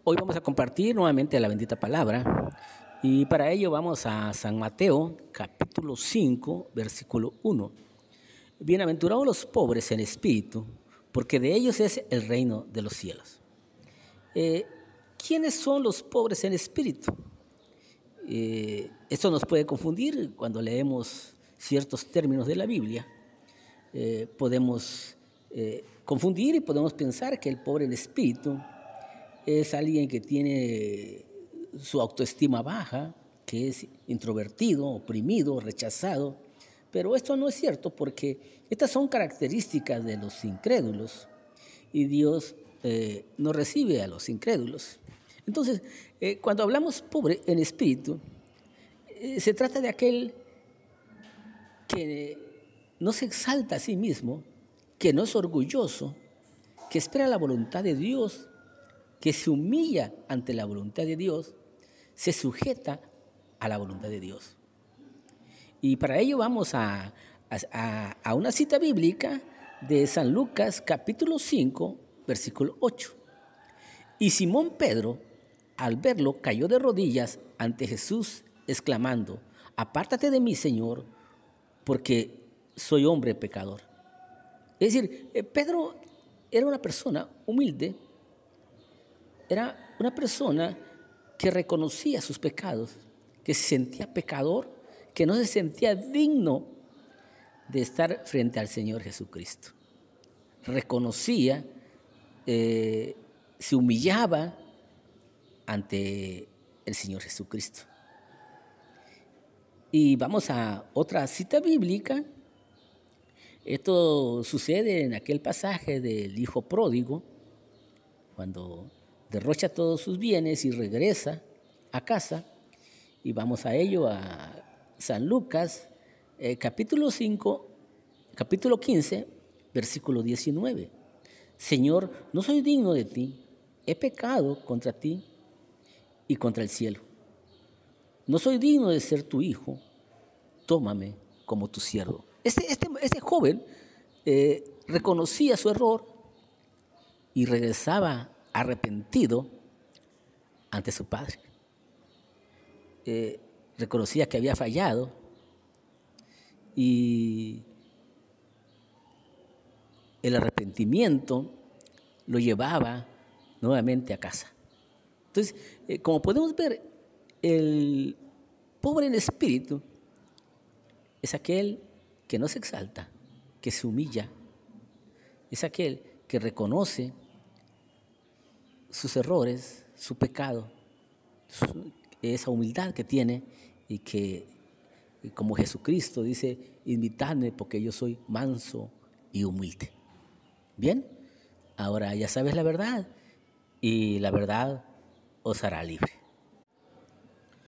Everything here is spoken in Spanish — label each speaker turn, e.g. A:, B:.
A: Hoy vamos a compartir nuevamente la bendita palabra y para ello vamos a San Mateo, capítulo 5, versículo 1. Bienaventurados los pobres en espíritu, porque de ellos es el reino de los cielos. ¿Quiénes son los pobres en espíritu? Esto nos puede confundir cuando leemos ciertos términos de la Biblia. Podemos confundir y podemos pensar que el pobre en espíritu es alguien que tiene su autoestima baja, que es introvertido, oprimido, rechazado. Pero esto no es cierto, porque estas son características de los incrédulos y Dios no recibe a los incrédulos. Entonces, cuando hablamos pobre en espíritu, se trata de aquel que no se exalta a sí mismo, que no es orgulloso, que espera la voluntad de Dios, que se humilla ante la voluntad de Dios, se sujeta a la voluntad de Dios. Y para ello vamos a una cita bíblica de San Lucas, capítulo 5, versículo 8. Y Simón Pedro, al verlo, cayó de rodillas ante Jesús, exclamando: apártate de mí, Señor, porque soy hombre pecador. Es decir, Pedro era una persona humilde, era una persona que reconocía sus pecados, que se sentía pecador, que no se sentía digno de estar frente al Señor Jesucristo. Reconocía, se humillaba ante el Señor Jesucristo. Y vamos a otra cita bíblica. Esto sucede en aquel pasaje del hijo pródigo, cuando derrocha todos sus bienes y regresa a casa. Y vamos a ello, a San Lucas, capítulo 15, versículo 19. Señor, no soy digno de ti, he pecado contra ti y contra el cielo. No soy digno de ser tu hijo, tómame como tu siervo. Este joven reconocía su error y regresaba arrepentido ante su padre. Reconocía que había fallado y el arrepentimiento lo llevaba nuevamente a casa. Entonces, como podemos ver, el pobre en espíritu es aquel que no se exalta, que se humilla, es aquel que reconoce sus errores, su pecado, esa humildad que tiene y que, como Jesucristo dice, imitadme porque yo soy manso y humilde. Bien, ahora ya sabes la verdad y la verdad os hará libre.